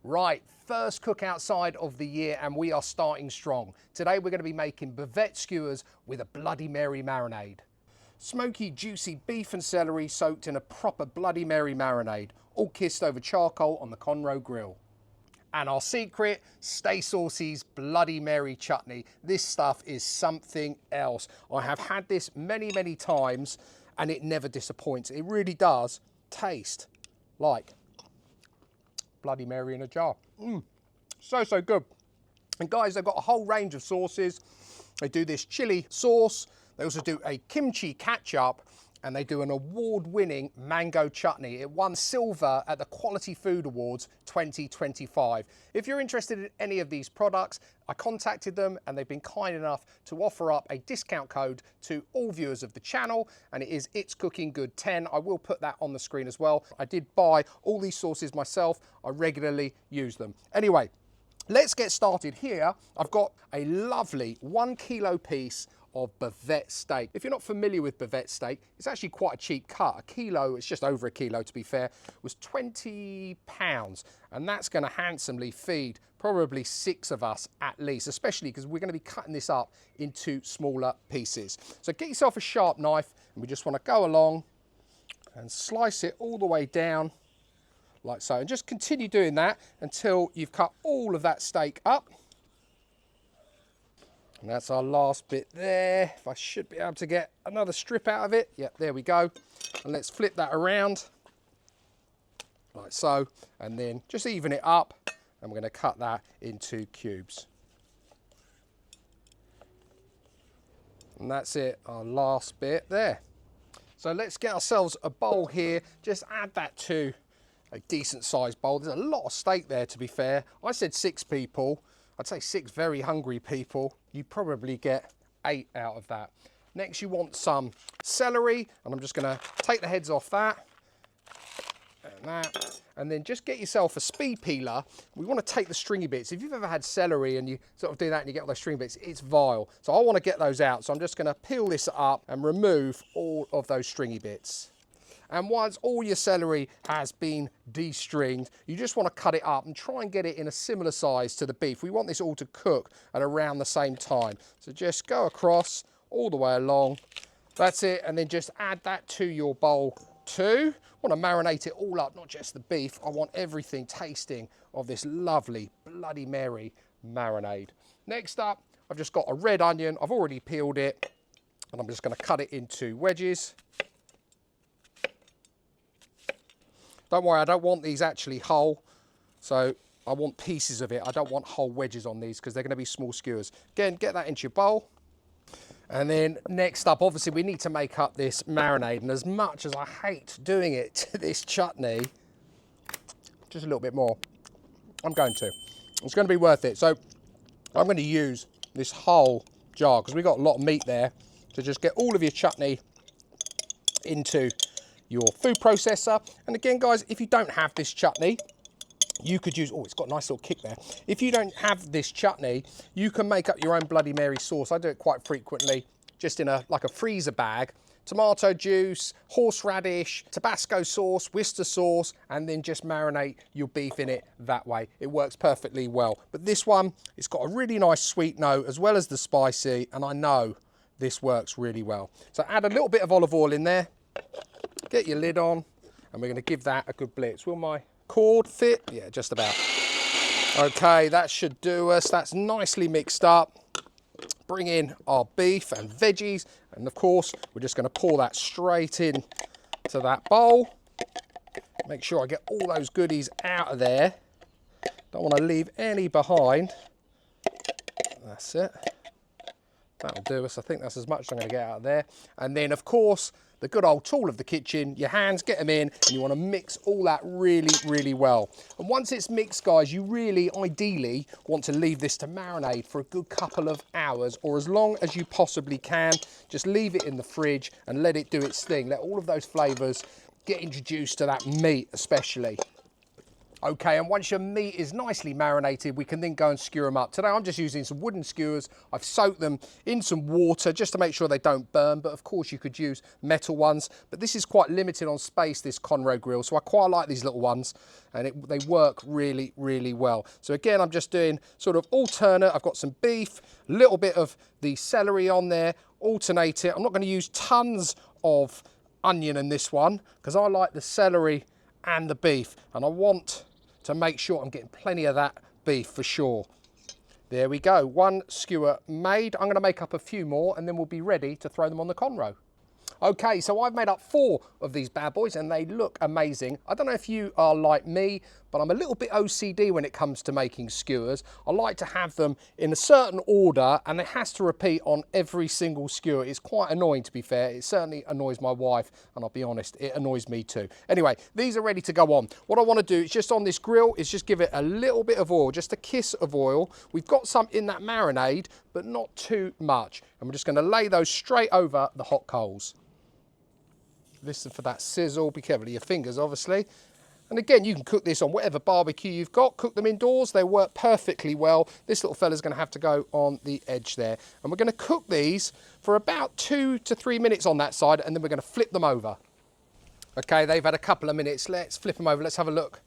Right, first cook outside of the year and we are starting strong. Today we're going to be making Bavette skewers with a Bloody Mary marinade. Smoky, juicy beef and celery soaked in a proper Bloody Mary marinade, all kissed over charcoal on the Konro grill. And our secret, Stay Saucy's Bloody Mary chutney. This stuff is something else. I have had this many, many times and it never disappoints. It really does taste like Bloody Mary in a jar. So good. And guys, they've got a whole range of sauces. They do this chili sauce. They also do a kimchi ketchup, and they do an award-winning mango chutney. It won silver at the Quality Food Awards 2025. If you're interested in any of these products, I contacted them and they've been kind enough to offer up a discount code to all viewers of the channel, and it is It's Cooking Good 10. I will put that on the screen as well. I did buy all these sauces myself. I regularly use them. Anyway, let's get started here. I've got a lovely 1 kilo piece of Bavette steak. If you're not familiar with Bavette steak, it's actually quite a cheap cut. A kilo, it's just over a kilo to be fair, was £20. And that's gonna handsomely feed probably 6 of us at least, especially because we're gonna be cutting this up into smaller pieces. So get yourself a sharp knife and we just wanna go along and slice it all the way down like so. And just continue doing that until you've cut all of that steak up. And that's our last bit there. If I should be able to get another strip out of it. Yep, there we go. And let's flip that around like so. And then just even it up. And we're going to cut that into cubes. And that's it, our last bit there. So let's get ourselves a bowl here. Just add that to a decent sized bowl. There's a lot of steak there, to be fair. I said 6 people. I'd say 6 very hungry people. You probably get 8 out of that. Next, you want some celery, and I'm just gonna take the heads off that, and that, and then just get yourself a speed peeler. We wanna take the stringy bits. If you've ever had celery and you sort of do that and you get all those stringy bits, it's vile. So I wanna get those out. So I'm just gonna peel this up and remove all of those stringy bits. And once all your celery has been de-stringed, you just want to cut it up and try and get it in a similar size to the beef. We want this all to cook at around the same time. So just go across all the way along. That's it. And then just add that to your bowl too. I want to marinate it all up, not just the beef. I want everything tasting of this lovely Bloody Mary marinade. Next up, I've just got a red onion. I've already peeled it, and I'm just going to cut it into wedges. Don't worry, I don't want these actually whole, so I want pieces of it. I don't want whole wedges on these because they're going to be small skewers. Again, get that into your bowl. And then next up, obviously, we need to make up this marinade. And as much as I hate doing it to this chutney, just a little bit more. I'm going to. It's going to be worth it. So I'm going to use this whole jar because we've got a lot of meat there. So just get all of your chutney into your food processor. And again, guys, if you don't have this chutney, you could use, oh, it's got a nice little kick there. If you don't have this chutney, you can make up your own Bloody Mary sauce. I do it quite frequently, just in like a freezer bag. Tomato juice, horseradish, Tabasco sauce, Worcester sauce, and then just marinate your beef in it that way. It works perfectly well. But this one, it's got a really nice sweet note as well as the spicy, and I know this works really well. So add a little bit of olive oil in there. Get your lid on, and we're going to give that a good blitz. Will my cord fit? Yeah, just about. Okay, that should do us. That's nicely mixed up. Bring in our beef and veggies, and of course, we're just going to pour that straight in to that bowl. Make sure I get all those goodies out of there. Don't want to leave any behind. That's it. That'll do us. I think that's as much as I'm going to get out of there. And then, of course, the good old tool of the kitchen, your hands, get them in, and you want to mix all that really, really well. And once it's mixed, guys, you really, ideally, want to leave this to marinate for a good couple of hours, or as long as you possibly can. Just leave it in the fridge and let it do its thing. Let all of those flavours get introduced to that meat, especially. Okay, and once your meat is nicely marinated, we can then go and skewer them up. Today I'm just using some wooden skewers. I've soaked them in some water just to make sure they don't burn, but of course you could use metal ones. But this is quite limited on space, this Konro grill, so I quite like these little ones, and they work really, really well. So again, I'm just doing sort of alternate. I've got some beef, a little bit of the celery on there, alternate it. I'm not going to use tons of onion in this one because I like the celery and the beef, and I want to make sure I'm getting plenty of that beef for sure. There we go, one skewer made. I'm going to make up a few more and then we'll be ready to throw them on the Konro. Okay, so I've made up 4 of these bad boys and they look amazing. I don't know if you are like me, but I'm a little bit OCD when it comes to making skewers. I like to have them in a certain order and it has to repeat on every single skewer. It's quite annoying, to be fair. It certainly annoys my wife, and I'll be honest, it annoys me too. Anyway, these are ready to go on. What I want to do is just on this grill is just give it a little bit of oil, just a kiss of oil. We've got some in that marinade, but not too much. And we're just going to lay those straight over the hot coals. Listen for that sizzle. Be careful of your fingers, obviously. And again, you can cook this on whatever barbecue you've got. Cook them indoors. They work perfectly well. This little fella's going to have to go on the edge there. And we're going to cook these for about 2 to 3 minutes on that side, and then we're going to flip them over. Okay, they've had a couple of minutes. Let's flip them over. Let's have a look.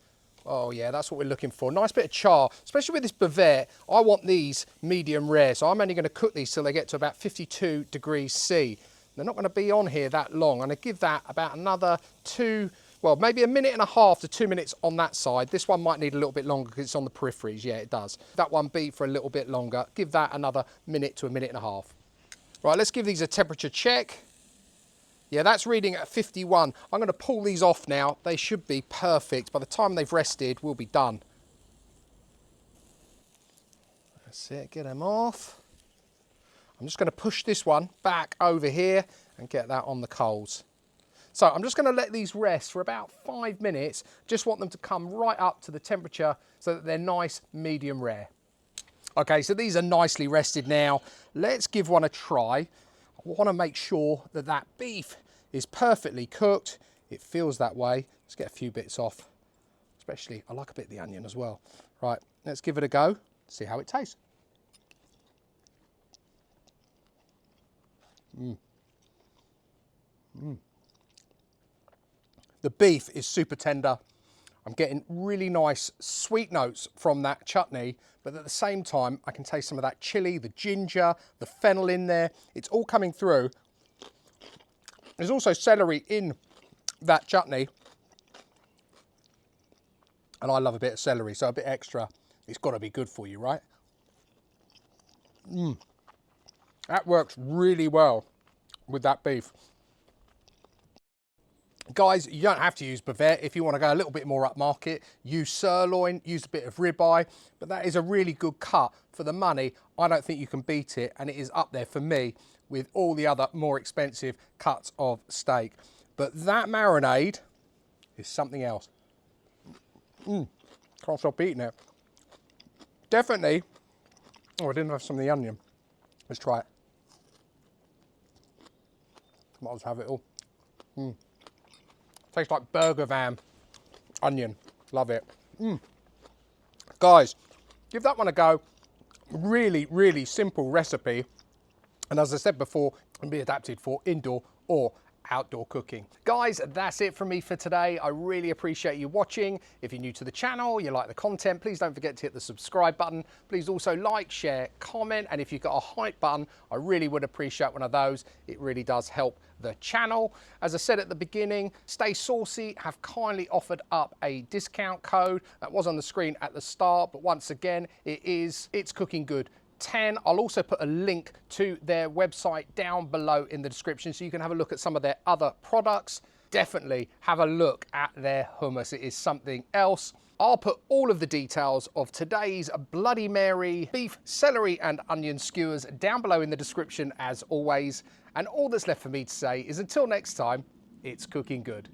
Oh yeah, that's what we're looking for. Nice bit of char, especially with this Bavette. I want these medium rare, so I'm only going to cook these till they get to about 52 degrees C. They're not going to be on here that long. I'm going to give that about another maybe 1.5 minutes to 2 minutes on that side. This one might need a little bit longer because it's on the peripheries. Yeah, it does. That one be for a little bit longer. Give that another minute to 1.5 minutes. Right, let's give these a temperature check. Yeah, that's reading at 51. I'm going to pull these off now. They should be perfect. By the time they've rested, we'll be done. That's it, get them off. I'm just going to push this one back over here and get that on the coals. So I'm just going to let these rest for about 5 minutes. Just want them to come right up to the temperature so that they're nice medium rare. Okay, so these are nicely rested now. Let's give one a try. I want to make sure that that beef is perfectly cooked. It feels that way. Let's get a few bits off. Especially, I like a bit of the onion as well. Right, let's give it a go. See how it tastes. The beef is super tender. I'm getting really nice sweet notes from that chutney, but at the same time, I can taste some of that chili, the ginger, the fennel in there. It's all coming through. There's also celery in that chutney. And I love a bit of celery, so a bit extra. It's got to be good for you, right? That works really well with that beef. Guys, you don't have to use Bavette. If you want to go a little bit more upmarket, use sirloin, use a bit of ribeye, but that is a really good cut for the money. I don't think you can beat it, and it is up there for me with all the other more expensive cuts of steak. But that marinade is something else. Can't stop eating it. Definitely. Oh, I didn't have some of the onion. Let's try it. Might as well have it all. Tastes like burger van onion. Love it. Guys, give that one a go. Really, really simple recipe. And as I said before, it can be adapted for indoor or outdoor cooking. Guys, that's it from me for today. I really appreciate you watching. If you're new to the channel, you like the content, please don't forget to hit the subscribe button. Please also like, share, comment, and if you've got a hype button, I really would appreciate one of those. It really does help the channel. As I said at the beginning, Stay Saucy have kindly offered up a discount code that was on the screen at the start, but once again, it's cooking good. 10. I'll also put a link to their website down below in the description so you can have a look at some of their other products. Definitely have a look at their hummus. It is something else. I'll put all of the details of today's Bloody Mary beef, celery and onion skewers down below in the description as always. And all that's left for me to say is until next time, it's cooking good.